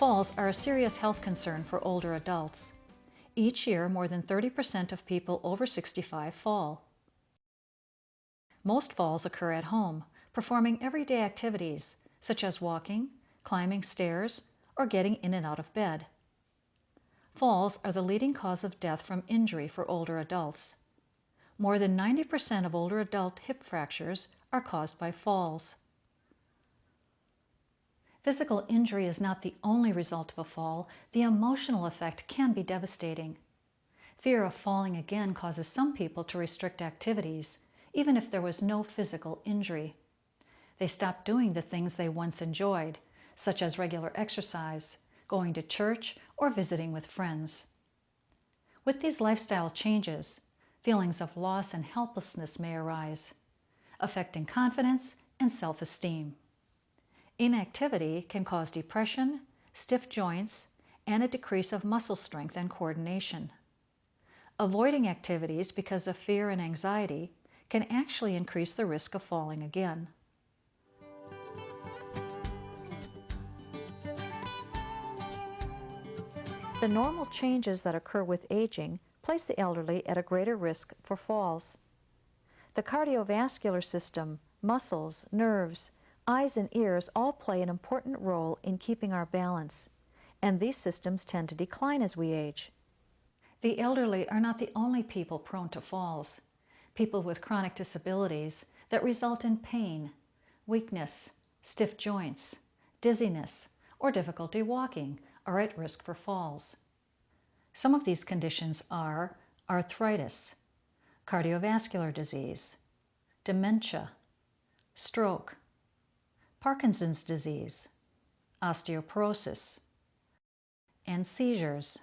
Falls are a serious health concern for older adults. Each year, more than 30% of people over 65 fall. Most falls occur at home, performing everyday activities such as walking, climbing stairs, or getting in and out of bed. Falls are the leading cause of death from injury for older adults. More than 90% of older adult hip fractures are caused by falls. Physical injury is not the only result of a fall. The emotional effect can be devastating. Fear of falling again causes some people to restrict activities, even if there was no physical injury. They stop doing the things they once enjoyed, such as regular exercise, going to church, or visiting with friends. With these lifestyle changes, feelings of loss and helplessness may arise, affecting confidence and self-esteem. Inactivity can cause depression, stiff joints, and a decrease of muscle strength and coordination. Avoiding activities because of fear and anxiety can actually increase the risk of falling again. The normal changes that occur with aging place the elderly at a greater risk for falls. The cardiovascular system, muscles, nerves, eyes and ears all play an important role in keeping our balance, and these systems tend to decline as we age. The elderly are not the only people prone to falls. People with chronic disabilities that result in pain, weakness, stiff joints, dizziness, or difficulty walking are at risk for falls. Some of these conditions are arthritis, cardiovascular disease, dementia, stroke, Parkinson's disease, osteoporosis, and seizures.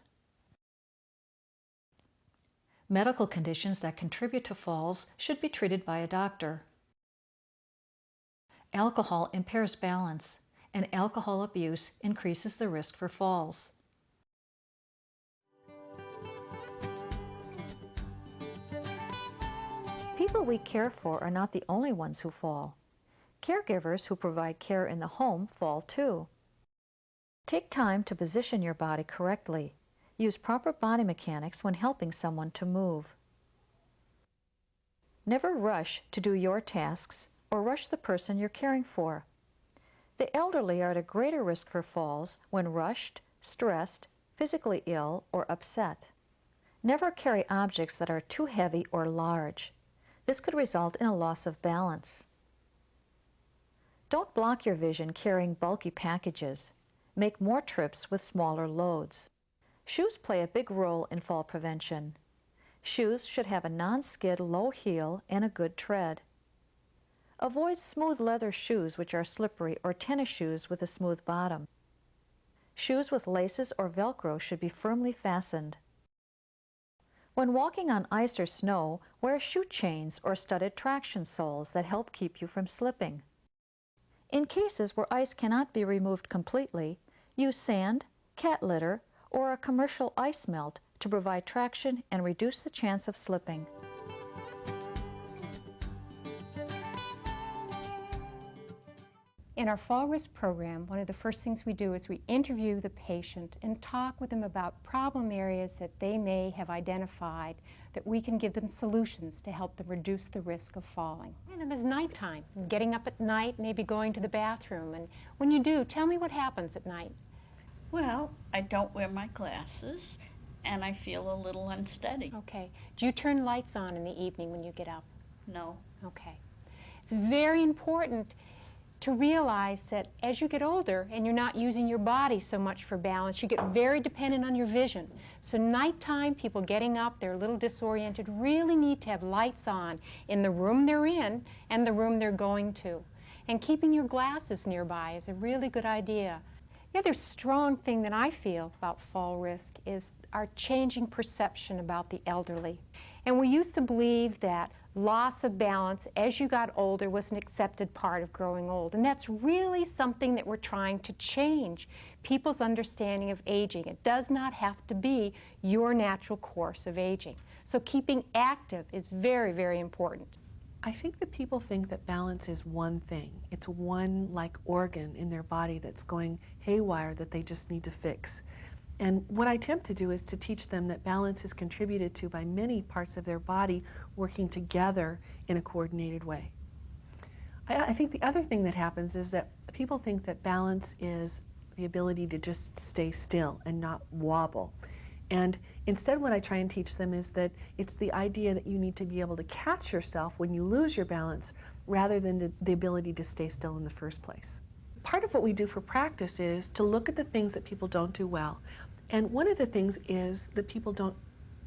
Medical conditions that contribute to falls should be treated by a doctor. Alcohol impairs balance, and alcohol abuse increases the risk for falls. People we care for are not the only ones who fall. Caregivers who provide care in the home fall too. Take time to position your body correctly. Use proper body mechanics when helping someone to move. Never rush to do your tasks or rush the person you're caring for. The elderly are at a greater risk for falls when rushed, stressed, physically ill, or upset. Never carry objects that are too heavy or large. This could result in a loss of balance. Don't block your vision carrying bulky packages. Make more trips with smaller loads. Shoes play a big role in fall prevention. Shoes should have a non-skid low heel and a good tread. Avoid smooth leather shoes which are slippery or tennis shoes with a smooth bottom. Shoes with laces or Velcro should be firmly fastened. When walking on ice or snow, wear shoe chains or studded traction soles that help keep you from slipping. In cases where ice cannot be removed completely, use sand, cat litter, or a commercial ice melt to provide traction and reduce the chance of slipping. In our fall risk program, one of the first things we do is we interview the patient and talk with them about problem areas that they may have identified that we can give them solutions to help them reduce the risk of falling. And them is nighttime, getting up at night, maybe going to the bathroom. And when you do, tell me what happens at night. Well, I don't wear my glasses and I feel a little unsteady. Okay. Do you turn lights on in the evening when you get up? No. Okay. It's very important to realize that as you get older and you're not using your body so much for balance, you get very dependent on your vision. So nighttime, people getting up, they're a little disoriented, really need to have lights on in the room they're in and the room they're going to. And keeping your glasses nearby is a really good idea. The other strong thing that I feel about fall risk is our changing perception about the elderly. And we used to believe that loss of balance as you got older was an accepted part of growing old. And that's really something that we're trying to change, people's understanding of aging. It does not have to be your natural course of aging. So keeping active is very, very important. I think that people think that balance is one thing. It's one like organ in their body that's going haywire that they just need to fix. And what I attempt to do is to teach them that balance is contributed to by many parts of their body working together in a coordinated way. I think the other thing that happens is that people think that balance is the ability to just stay still and not wobble. And instead what I try and teach them is that it's the idea that you need to be able to catch yourself when you lose your balance rather than the ability to stay still in the first place. Part of what we do for practice is to look at the things that people don't do well. And one of the things is that people don't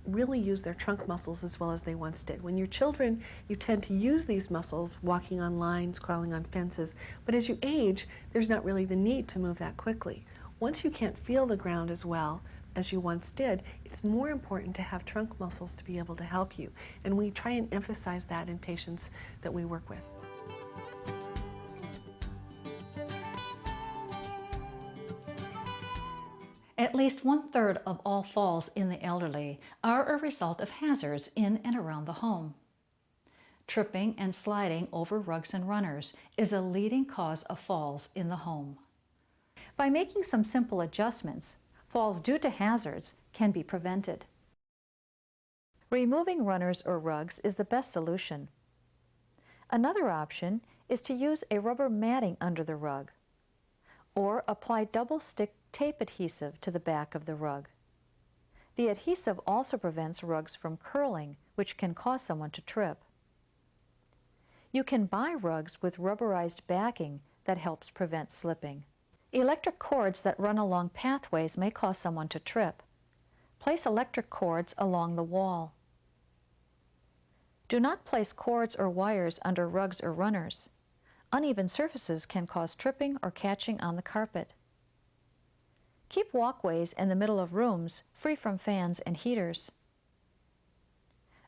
really use their trunk muscles as well as they once did. When you're children, you tend to use these muscles walking on lines, crawling on fences, but as you age, there's not really the need to move that quickly. Once you can't feel the ground as well as you once did, it's more important to have trunk muscles to be able to help you. And we try and emphasize that in patients that we work with. At least 1/3 of all falls in the elderly are a result of hazards in and around the home. Tripping and sliding over rugs and runners is a leading cause of falls in the home. By making some simple adjustments, falls due to hazards can be prevented. Removing runners or rugs is the best solution. Another option is to use a rubber matting under the rug, or apply double-stick tape adhesive to the back of the rug. The adhesive also prevents rugs from curling, which can cause someone to trip. You can buy rugs with rubberized backing that helps prevent slipping. Electric cords that run along pathways may cause someone to trip. Place electric cords along the wall. Do not place cords or wires under rugs or runners. Uneven surfaces can cause tripping or catching on the carpet. Keep walkways in the middle of rooms free from fans and heaters.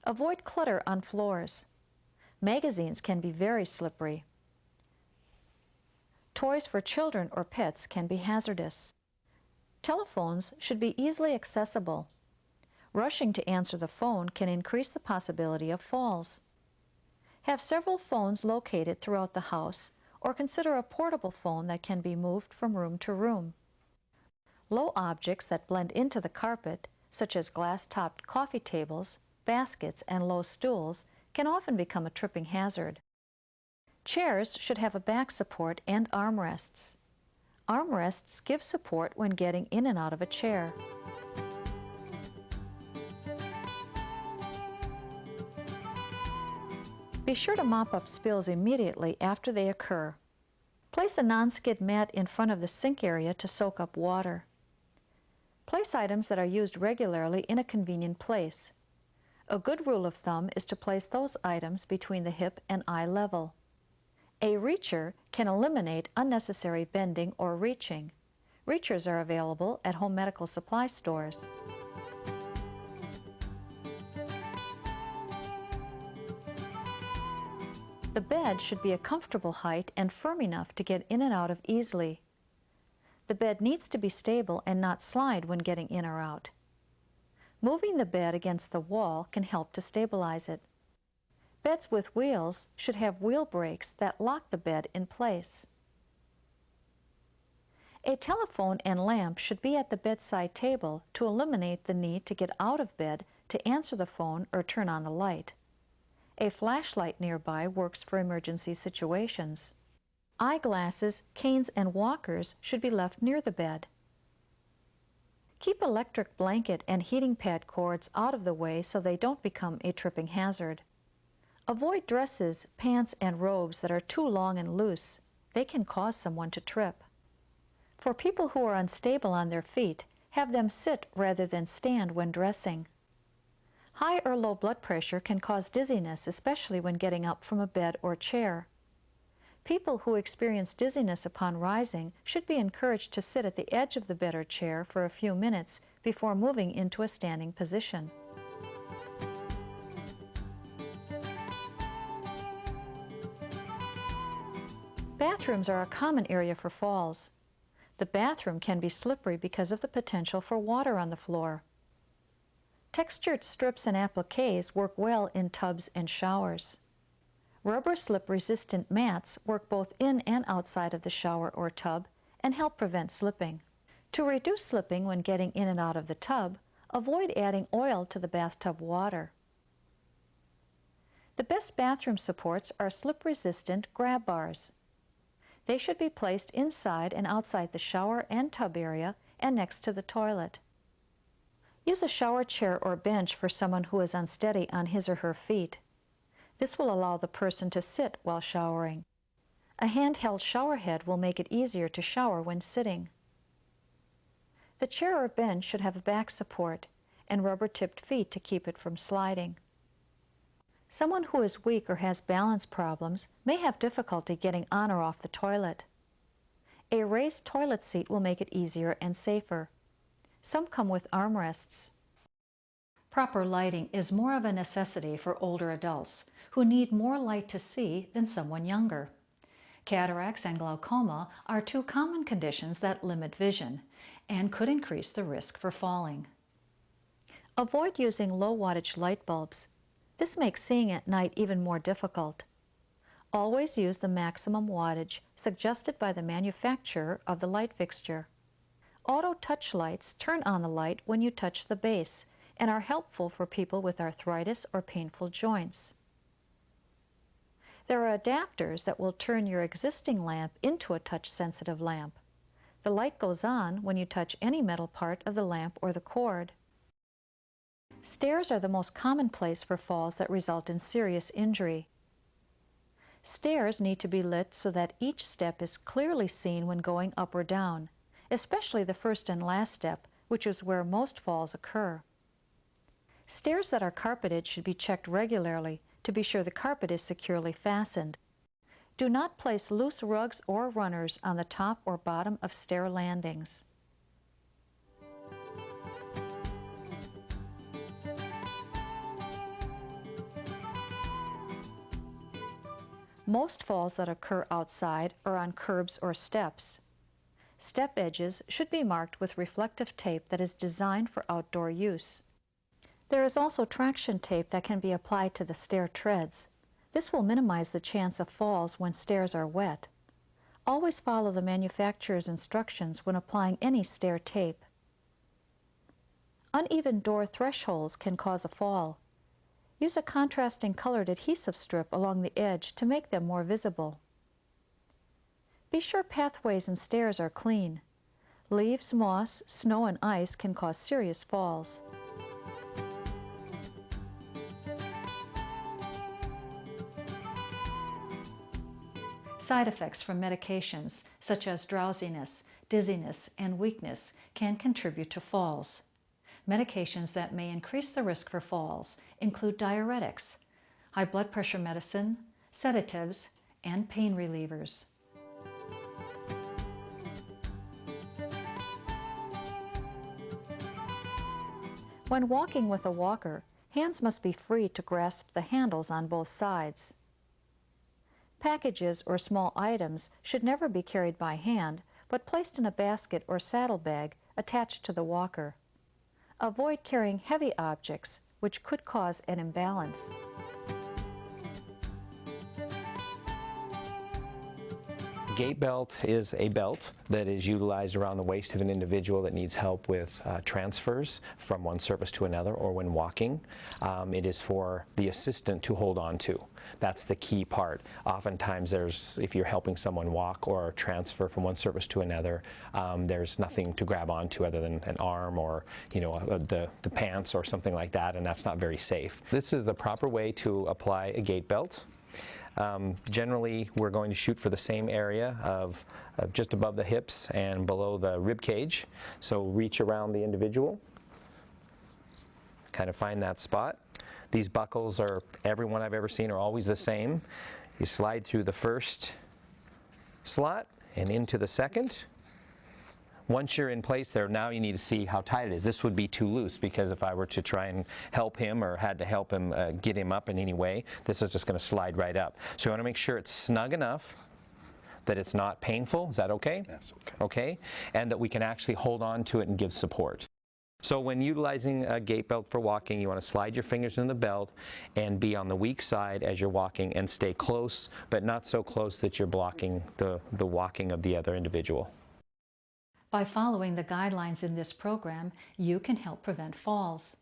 Avoid clutter on floors. Magazines can be very slippery. Toys for children or pets can be hazardous. Telephones should be easily accessible. Rushing to answer the phone can increase the possibility of falls. Have several phones located throughout the house, or consider a portable phone that can be moved from room to room. Low objects that blend into the carpet, such as glass-topped coffee tables, baskets, and low stools, can often become a tripping hazard. Chairs should have a back support and armrests. Armrests give support when getting in and out of a chair. Be sure to mop up spills immediately after they occur. Place a non-skid mat in front of the sink area to soak up water. Place items that are used regularly in a convenient place. A good rule of thumb is to place those items between the hip and eye level. A reacher can eliminate unnecessary bending or reaching. Reachers are available at home medical supply stores. The bed should be a comfortable height and firm enough to get in and out of easily. The bed needs to be stable and not slide when getting in or out. Moving the bed against the wall can help to stabilize it. Beds with wheels should have wheel brakes that lock the bed in place. A telephone and lamp should be at the bedside table to eliminate the need to get out of bed to answer the phone or turn on the light. A flashlight nearby works for emergency situations. Eyeglasses, canes, and walkers should be left near the bed. Keep electric blanket and heating pad cords out of the way so they don't become a tripping hazard. Avoid dresses, pants, and robes that are too long and loose. They can cause someone to trip. For people who are unstable on their feet, have them sit rather than stand when dressing. High or low blood pressure can cause dizziness, especially when getting up from a bed or chair. People who experience dizziness upon rising should be encouraged to sit at the edge of the bed or chair for a few minutes before moving into a standing position. Bathrooms are a common area for falls. The bathroom can be slippery because of the potential for water on the floor. Textured strips and appliques work well in tubs and showers. Rubber slip-resistant mats work both in and outside of the shower or tub and help prevent slipping. To reduce slipping when getting in and out of the tub, avoid adding oil to the bathtub water. The best bathroom supports are slip-resistant grab bars. They should be placed inside and outside the shower and tub area and next to the toilet. Use a shower chair or bench for someone who is unsteady on his or her feet. This will allow the person to sit while showering. A handheld shower head will make it easier to shower when sitting. The chair or bench should have a back support and rubber-tipped feet to keep it from sliding. Someone who is weak or has balance problems may have difficulty getting on or off the toilet. A raised toilet seat will make it easier and safer. Some come with armrests. Proper lighting is more of a necessity for older adults who need more light to see than someone younger. Cataracts and glaucoma are two common conditions that limit vision and could increase the risk for falling. Avoid using low-wattage light bulbs. This makes seeing at night even more difficult. Always use the maximum wattage suggested by the manufacturer of the light fixture. Auto touch lights turn on the light when you touch the base and are helpful for people with arthritis or painful joints. There are adapters that will turn your existing lamp into a touch-sensitive lamp. The light goes on when you touch any metal part of the lamp or the cord. Stairs are the most common place for falls that result in serious injury. Stairs need to be lit so that each step is clearly seen when going up or down, especially the first and last step, which is where most falls occur. Stairs that are carpeted should be checked regularly to be sure the carpet is securely fastened. Do not place loose rugs or runners on the top or bottom of stair landings. Most falls that occur outside are on curbs or steps. Step edges should be marked with reflective tape that is designed for outdoor use. There is also traction tape that can be applied to the stair treads. This will minimize the chance of falls when stairs are wet. Always follow the manufacturer's instructions when applying any stair tape. Uneven door thresholds can cause a fall. Use a contrasting colored adhesive strip along the edge to make them more visible. Be sure pathways and stairs are clean. Leaves, moss, snow, and ice can cause serious falls. Side effects from medications, such as drowsiness, dizziness, and weakness, can contribute to falls. Medications that may increase the risk for falls include diuretics, high blood pressure medicine, sedatives, and pain relievers. When walking with a walker, hands must be free to grasp the handles on both sides. Packages or small items should never be carried by hand, but placed in a basket or saddlebag attached to the walker. Avoid carrying heavy objects, which could cause an imbalance. Gait belt is a belt that is utilized around the waist of an individual that needs help with transfers from one surface to another or when walking. It is for the assistant to hold on to. That's the key part. Oftentimes if you're helping someone walk or transfer from one surface to another, there's nothing to grab onto other than an arm or the pants or something like that, and that's not very safe. This is the proper way to apply a gait belt. Generally, we're going to shoot for the same area of just above the hips and below the rib cage. So reach around the individual, kind of find that spot. These buckles are, every one I've ever seen, are always the same. You slide through the first slot and into the second. Once you're in place there, now you need to see how tight it is. This would be too loose, because if I were to try and help him or had to help him get him up in any way, this is just going to slide right up. So you want to make sure it's snug enough that it's not painful. Is that okay? That's okay. Okay? And that we can actually hold on to it and give support. So when utilizing a gait belt for walking, you want to slide your fingers in the belt and be on the weak side as you're walking and stay close, but not so close that you're blocking the walking of the other individual. By following the guidelines in this program, you can help prevent falls.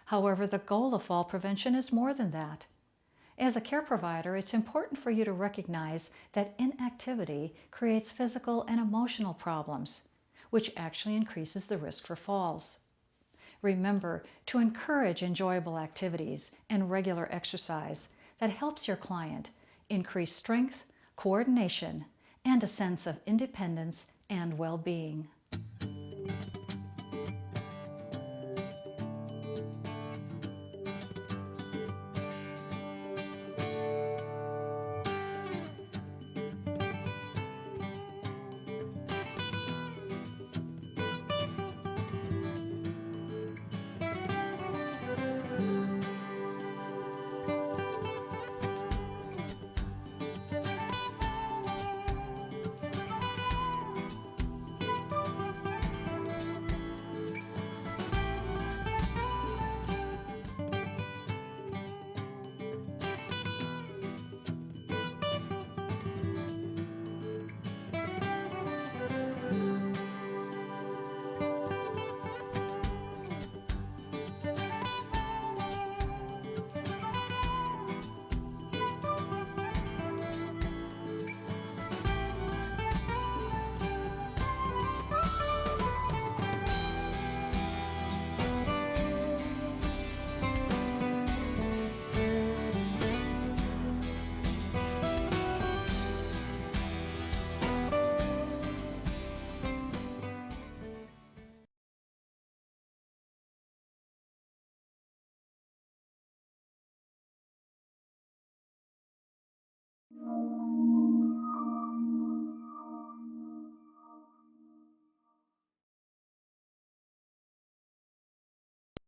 However, the goal of fall prevention is more than that. As a care provider, it's important for you to recognize that inactivity creates physical and emotional problems, which actually increases the risk for falls. Remember to encourage enjoyable activities and regular exercise that helps your client increase strength, coordination, and a sense of independence and well-being.